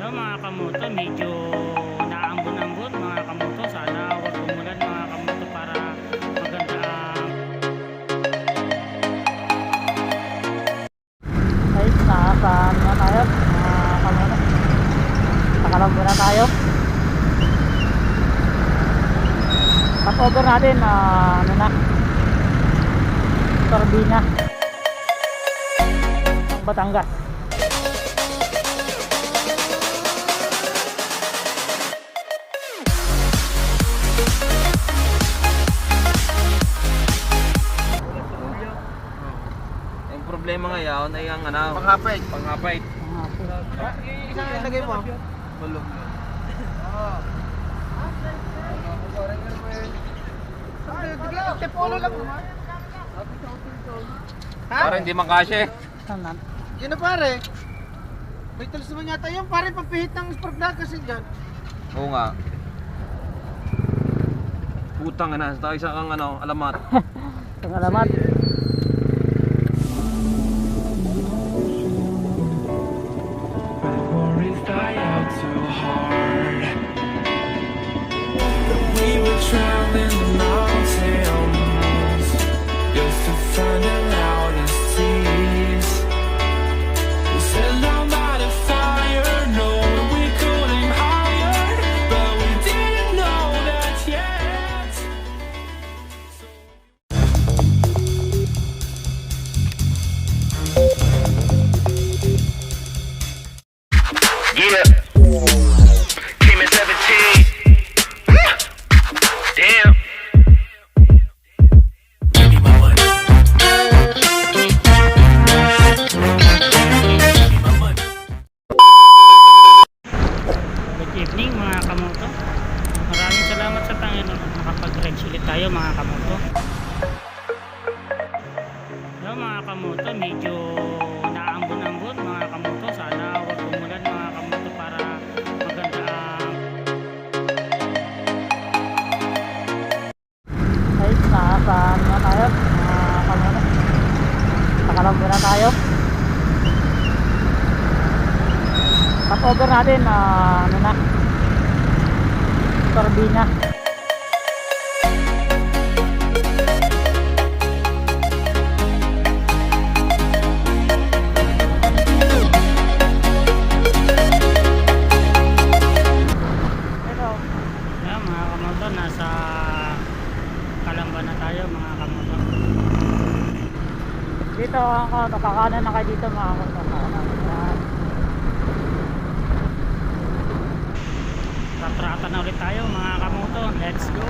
Hello mga kamoto, medyo naambon-ambon mga kamoto. Sana huwag umulan mga kamoto para maganda ang... Guys, nakasaan na tayo mga kamoto. Nakalambo na tayo. Top-over natin ano na, Turbina Batangas. Ang problema ngayon ay ang ano, Panghapit. panghapit. Isang ilagay mo. Bulog. Ay, bigla. Tepolo lang naman. Ha? Para hindi makasya. Saan na? Yun na pare. May tools naman yata yung pare pagpihit ng spark plug kasi dyan. Oo nga. Putang na, tayo isa kang ano, alamat. Ang alamat. Memories die out too hard. We were traveling the mountains just to find the loudest seas. We set down by the fire, knowing we couldn't higher, but we didn't know that yet. Yeah. Came at 17. Damn. Give me my money. Give me my money. Good evening mga kamoto. Maraming salamat sa Panginoon at makapag-ride ulit tayo mga kamoto. Hello mga kamoto, medyo naambon-ambon mga kamoto. Sana huwag umulan mga kamoto para maganda ang... Guys, nakasaan na tayo mga kamoto. Nakalambo na tayo. Top-over natin ano na, Turbina Hello mga kamoto, nasa Kalamba na tayo mga kamoto. dito. Kakanan na kayo dito mga kamoto. Tatrata na ulit tayo mga kamoto. Let's go!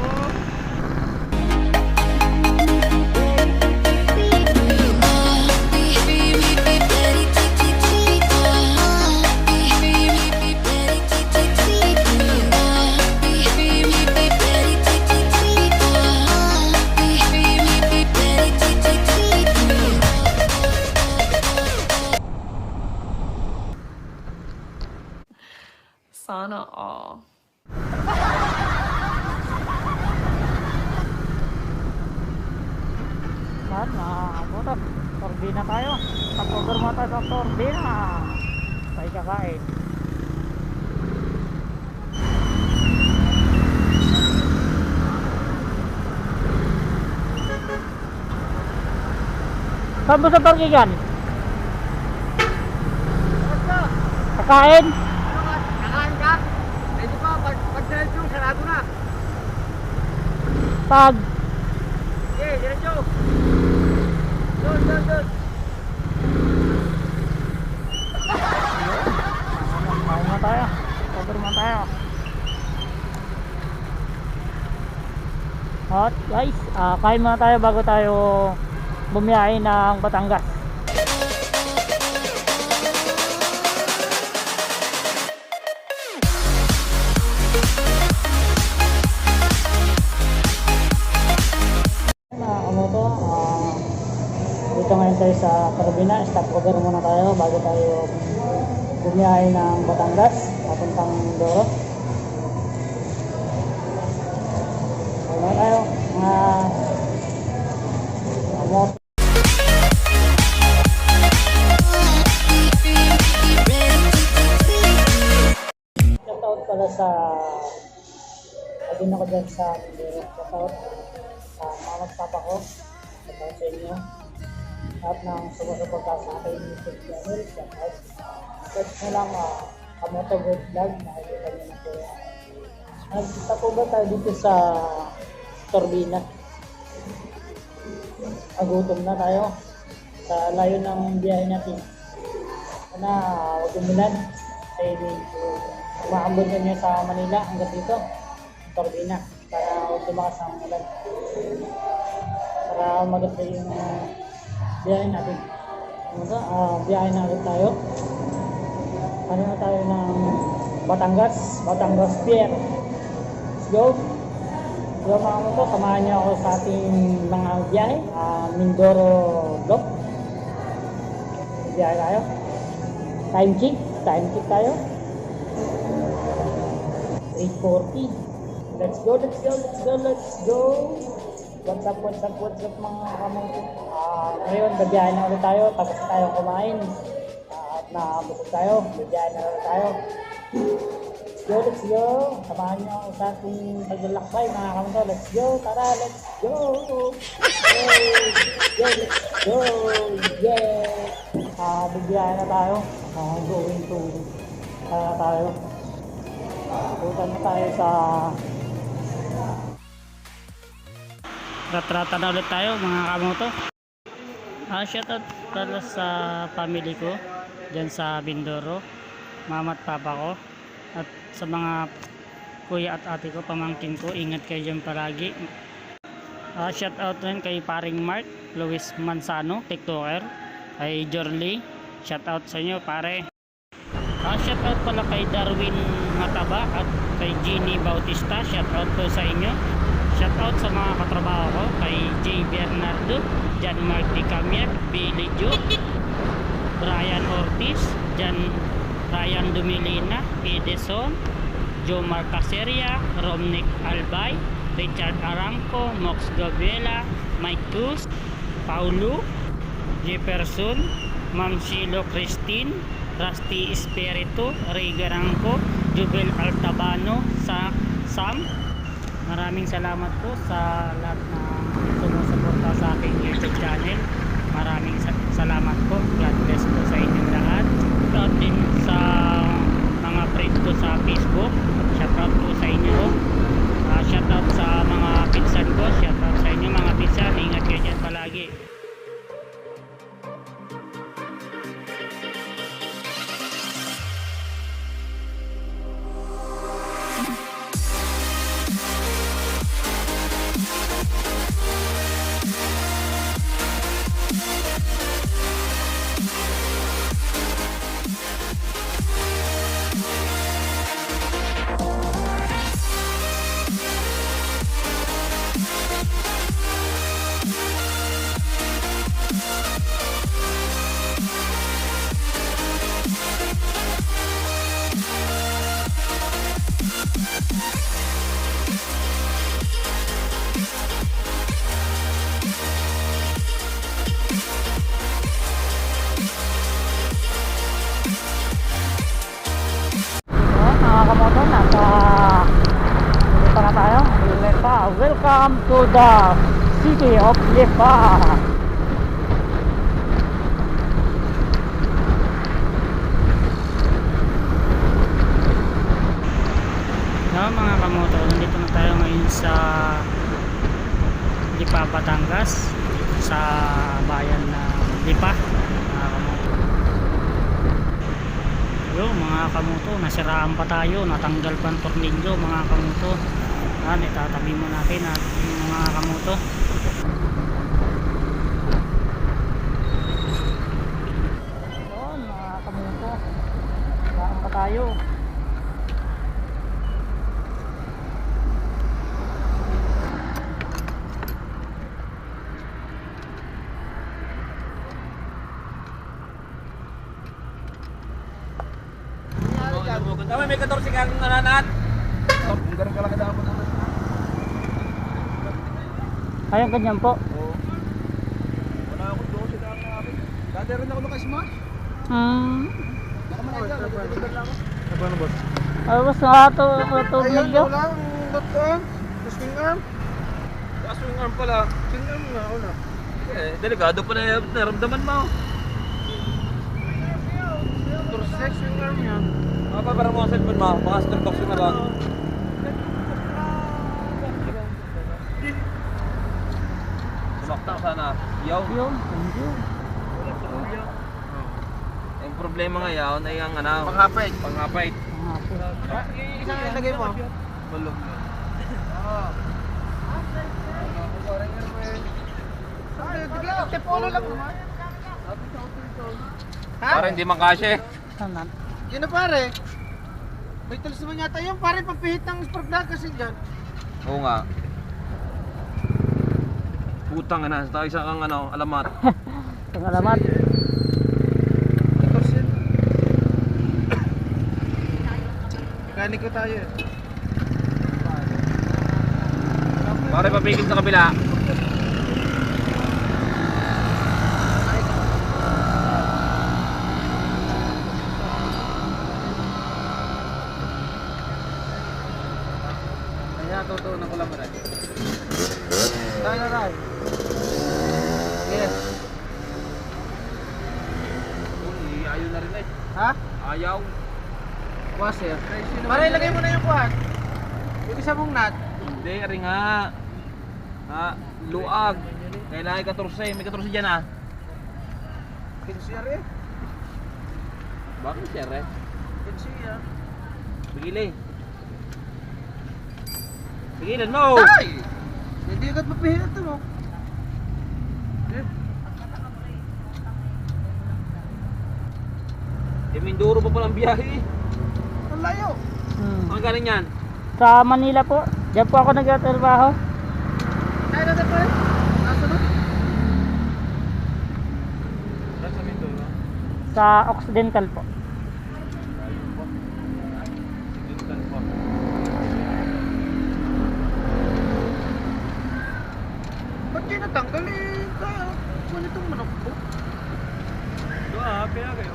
Sana all. Saan mga kamoto? Turbina tayo. Top-over mo tayo sa Turbina. Tayo kakain. Saan mo sa parkingan? Kakain? Kakain ka? Pwede pa, pag-diretso, sarado na. Pag Okay, diretso. Doon. kain mo tayo. Top-over mo tayo. At guys, kain muna tayo bago tayo bumiyahe ng Batangas. Mga kamoto, dito ngayon tayo sa Turbina. Stop over muna tayo bago tayo bumiyahe ng Batangas papuntang Mindoro. Kain tayo mga pala sa agin ako dyan sa Mindoro. Shoutout sa mama at papa ko. Shoutout sa inyo. Lahat ng sumusuporta sa akin YouTube channel. Shoutout. Search mo lang Kamoto Good Vlog. Nakikita nyo na po. Nagkita po ba tayo dito sa Turbina? Agutom na tayo sa layo ng biyahe natin. Sana huwag umulan. Kasi umaambon niya sa Manila hanggang dito. Turbina. Para huwag tumakas ang ulan. Para maganda yung biyahe natin. Biyahe na ulit tayo. Ano na tayo ng Batangas Pier. Let's go! So mga moto, samahan niyo ako sa ating mga biyahe. Mindoro Dock. Biyahe tayo. Time check tayo. 8:40. Let's go. What's up mga kamoto. Ngayon, babiyahe na ulit tayo. Tapos tayo kumain. At nabusog tayo. Babiyahe na ulit tayo. Let's go. Samahan niyo ako sa ating paglalakbay mga kamoto. Let's go. Tara, let's go. Let's go. Yeah. Babiyahe na tayo. Going to tayo. Punta na tayo sa Ratrata na ulit tayo mga kamoto. Shoutout pala sa family ko dyan sa Mindoro, mama at papa ko, at sa mga kuya at ate ko, pamangkin ko. Ingat kayo dyan palagi. Shoutout rin kay paring Mark Luis Manzano, TikToker, kay Jorly. Shoutout sa inyo pare. Shoutout pala kay Darwin Mataba at kay Jeannie Bautista. Shoutout po sa inyo. Shoutout sa mga katrabaho ko, kay J. Bernardo, Jan Marty Camier, Billy Jo, Brian Ortiz, Ryan Dumilina, Edison, Jomar Caseria, Romnick Albay, Richard Aramco, Mox Gabriela, Mike Cruz, Paulo Jefferson, Ma'am Shilo Christine, Rusty Espiritu, Ray Garangco, Jubel Altabano, Sam. Maraming salamat po sa lahat na sumusuporta sa aking YouTube channel. Maraming salamat po. God bless po sa inyong lahat. Shoutout din sa mga friends ko sa Facebook. Shoutout po sa inyo. Shoutout sa mga pinsan ko. Shoutout sa inyo mga pinsan. Ingat kayo dyan palagi. mga kamoto, dito na tayo, Lipa. Welcome to the city of Lipa. Mga kamoto, nandito na tayo ngayon sa Lipa, Batangas, sa bayan na Lipa. Mga kamoto, nasiraan pa tayo, natanggal pa ang tornilyo mga kamoto. Itatabi mo natin yung mga kamoto. Yun mga kamoto, nasiraan pa tayo. Tama, may 14 kang nananat. Kung ganun ka lang dapat naman. Ayun ganyan po. Oo. Wala ako 12 lang na akin. Dati rin ako nakasma. Ah, Baka man ito, nagdadagdag lang ako. Ano boss? Tapos natutubig Ayun, yun. wala ang dot arm. Swing arm. Swing arm pala. Swing arm nga, wala. Eh, delikado pa na naramdaman mo. Torsex, swing arm niya. Mapapara mo ang cellphone mo. Baka strip box na lang. Sumakta ka sana. Yaw. Yun. Yung problema ngayon ay ang ano. Panghapay. Panghapay. Isang ilagay mo. Bulog. Ay, bigla. Tepolo lang naman. Ha? Para hindi makasya. Sana. Yun na pare. May tools naman yata yun. Pare, pampihit ng spark plug kasi dyan. Oo nga. Putang na. Tayo isa kang ano, alamat. Ang alamat. Tools yun. Mekaniko tayo eh. Pare papigil sa kabila. Kaya tutuunan ko lang rin. Tayo na rin. Yes. Ayaw na rin eh. Ha? Ayaw. Washer. Para ilagay mo na yung kuhan. Yung isa mong nut. Hindi, rin nga. Ha, luag. Kailangan 14. May 14 dyan ah. Kinsiya eh. Bakit siya rin? Kinsiya. Pigili. Pigilan mo! Ay! Hindi agad mapihit ito mo. Eh, Mindoro pa palang biyahe. Ang layo. Ang galing yan? Sa Manila po. Diyan po ako nagtatrabaho. Kaya na pa eh. Nasunod. Nasa Mindoro? Sa Occidental po. Sinundan pa. Ba't kayo natanggal eh? Kaya, ganitong manok po. Doon kaya kayo.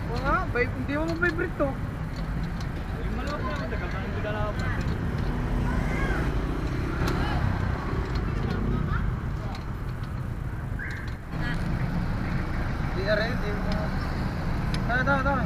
Mga, hindi mo mabibrate to. Yung malawak na, tagal na hindi ka lang. Di rin, di mo. Tayo.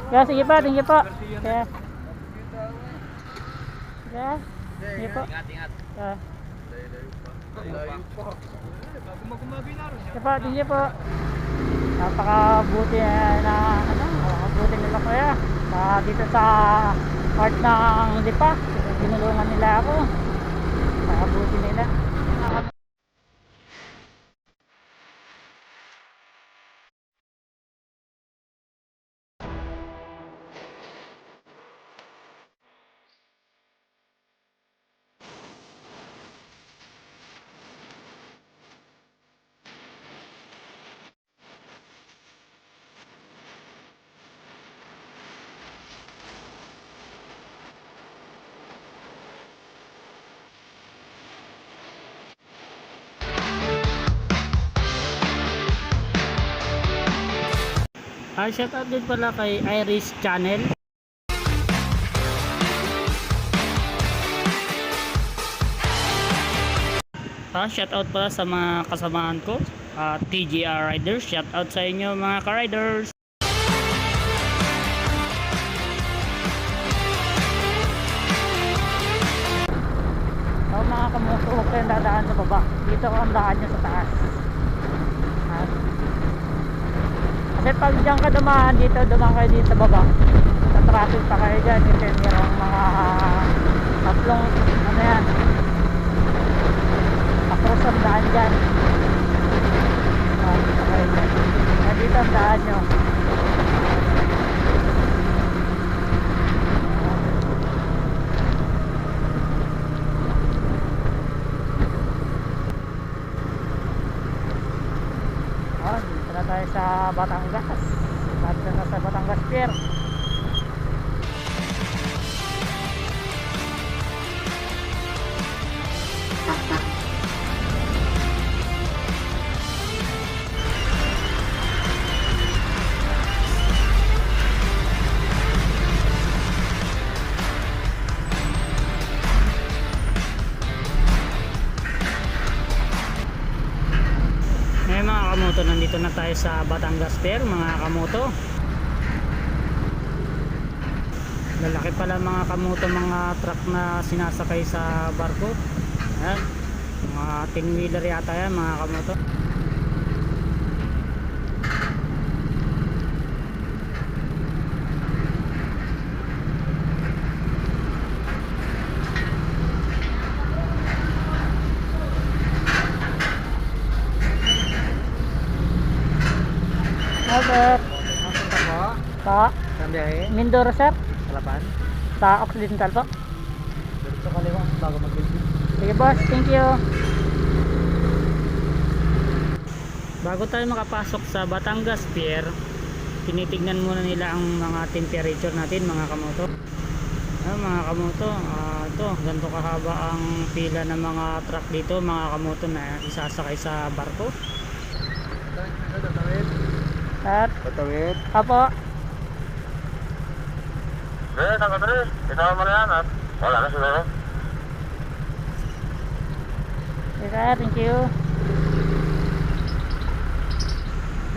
Kaya sige po, thank you po. Kaya. Kaya. Sige po. Ingat. Kaya. Layo pa. Sige po, thank you po. Napakabuti na napakabuti nila kuya. Dito sa part ng Lipa. Tinulungan nila ako. Napakabuti nila. Shoutout din pala kay Iris Channel. Shoutout pala sa mga kasamaan ko, TGR Riders. Shoutout sa inyo mga ka-riders. Mga kamuso, huwag kayong dadaan sa baba. Dito ang daan nyo sa taas. Kasi pag dyan ka dumaan dito, dumaan kayo dito sa baba. Sa traffic pa kayo dyan. Kasi mayroong mga tatlong, ano yan, across ang daan dyan. Dito ang daan nyo. Batangas. Nandito na sa Batangas Pier. Ngayon mga kamoto, nandito na tayo sa Batangas Pier mga kamoto. Lalaki pala mga kamoto, mga truck na sinasakay sa barko. Ayan, mga 10-wheeler yata yan mga kamoto. Hello, sir. Napunta po. Sa Saan biyahe? Mindoro, sir. Salapan. Sa Occidental po. Dito sa kaliwa bago mag-business. Sige, boss. Thank you. Bago tayo makapasok sa Batangas Pier, tinitignan muna nila ang mga temperature natin mga kamoto. Mga kamoto, ito, ganito kahaba ang pila ng mga truck dito mga kamoto na isasakay sa barko. Tatawid. Sir. Tatawid. Apo. Kasama mo na yan at wala na siguro. Sige, sir. Thank you.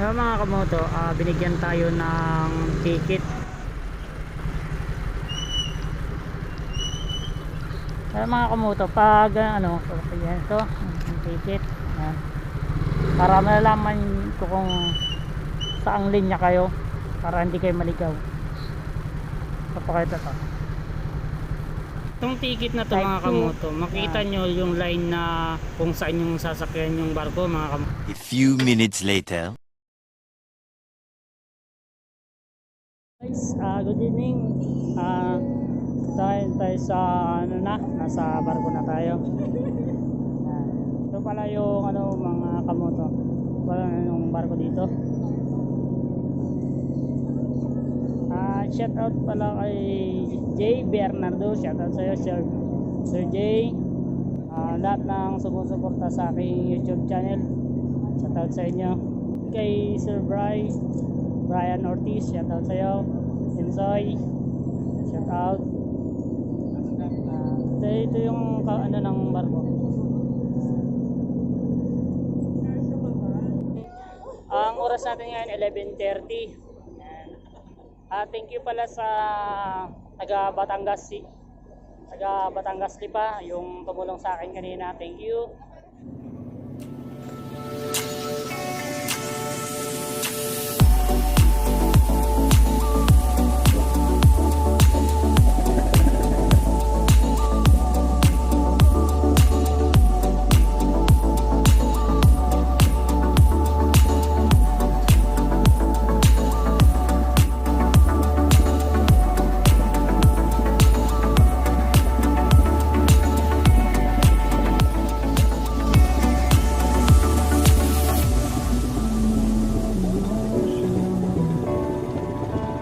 Mga kamoto, binigyan tayo ng ticket. Mga kamoto, pag ano, yan ito, yung ticket. Yan. Para malalaman ko kung saang linya kayo, para hindi kayo maligaw. Papakita to. Itong ticket na to Type mga 2. kamoto, makita nyo yung line na kung saan yung sasakyan yung barko mga kamoto. A few minutes later. Guys, good evening. Tayo sa ano na, nasa barko na tayo. Ito pala yung ano mga kamoto. Pala yung barko dito. Shout out pala kay Jay Bernardo. Shout out sa iyo, Sir Jay. Lahat ng sumusuporta sa aking YouTube channel. Shout out sa inyo. Kay Sir Brian Ortiz, shout out sa iyo. Enjoy, shout out. Ito yung ano ng barko. Ang oras natin ngayon 11:30. Thank you pala sa taga Batangas Lipa, yung tumulong sa akin kanina. Thank you.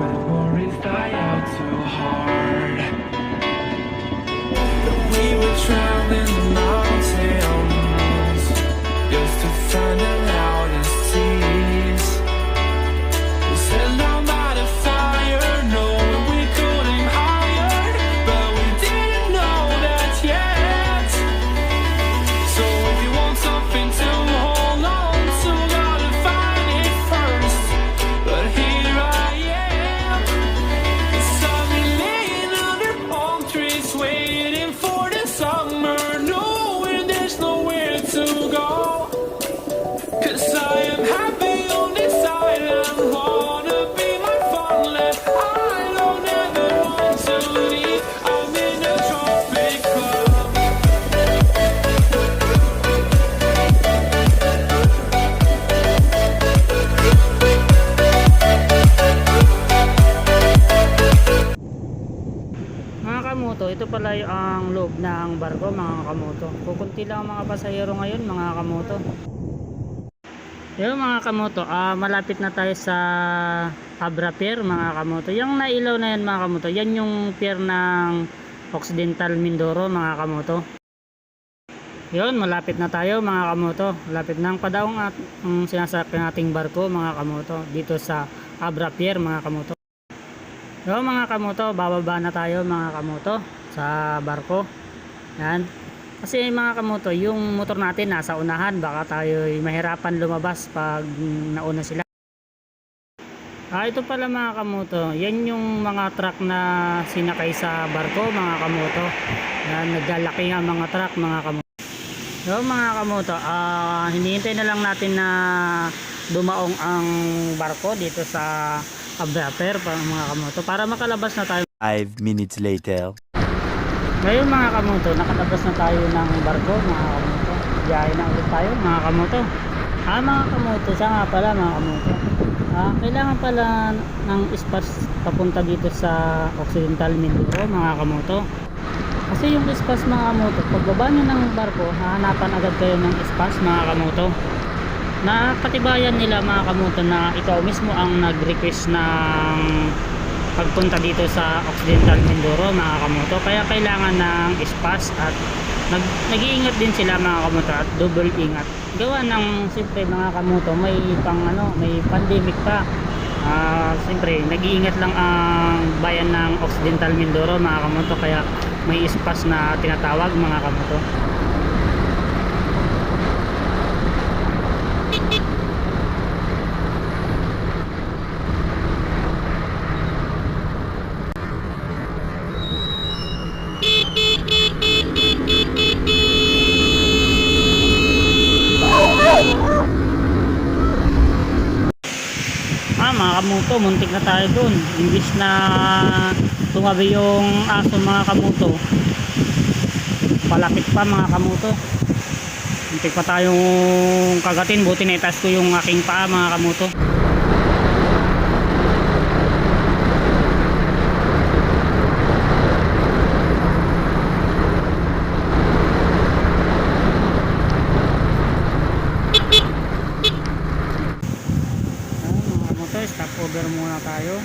When worries die out too hard, we were traveling the mountains just to find the loudest seas. We set down by the fire, knowing we couldn't hide, but we didn't know that yet. So if you want something to hold on to, gotta find it first. But here I am, I've been laying under palm trees, waiting for the summer, knowing there's nowhere to go. 'Cause I am happy on this island, wanna be my farmland. I don't ever want to leave, I'm in a tropic club. Mga kamoto, ito pala yung ang loob ng barko mga kamoto. Kukunti lang ang mga pasahero ngayon mga kamoto. Yung mga kamoto, malapit na tayo sa Abra Pier mga kamoto. Yung nailaw na yan mga kamoto, yan yung pier ng Occidental Mindoro mga kamoto. Yun, malapit na tayo mga kamoto. Malapit na ang padaong at ang sinasakyan nating barko mga kamoto dito sa Abra Pier mga kamoto. Yun mga kamoto, bababa na tayo mga kamoto sa barko. Yan. Kasi mga kamoto, yung motor natin nasa unahan, baka tayo mahirapan lumabas pag nauna sila. Ito pala mga kamoto, yan yung mga truck na sinakay sa barko mga kamoto. Yan, naglalaki nga mga truck mga kamoto. So mga kamoto, hinihintay na lang natin na dumaong ang barko dito sa Abra Pier mga kamoto para makalabas na tayo. 5 minutes later. Ngayon mga kamoto, nakalabas na tayo ng barko mga kamoto. Biyahe na ulit tayo mga kamoto. Mga kamoto, siya nga pala mga kamoto. Kailangan pala ng espace papunta dito sa Occidental Mindoro mga kamoto. Kasi yung espace mga kamoto, pagbaba nyo ng barko, hahanapan agad kayo ng espace mga kamoto. Nakatibayan nila mga kamoto na ikaw mismo ang nag-request ng pagpunta dito sa Occidental Mindoro mga kamoto, kaya kailangan ng espace at nag-iingat din sila mga kamoto at double ingat gawa ng siyempre mga kamoto may may pandemic pa. Siyempre nag-iingat lang ang bayan ng Occidental Mindoro mga kamoto, kaya may espace na tinatawag mga kamoto. Mga kamoto, muntik na tayo dun. Imbis na tumabi yung aso mga kamoto, palapit pa mga kamoto. Muntik pa tayong kagatin. Buti na itas ko yung aking paa mga kamoto. Stop over muna tayo,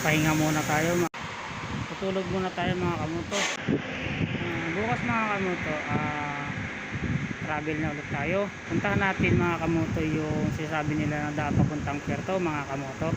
pahinga muna tayo, tutulog muna tayo mga kamoto. Bukas mga kamoto, travel na ulit tayo. Puntahan natin mga kamoto yung sinasabi nila na dapat papuntang Puerto mga kamoto.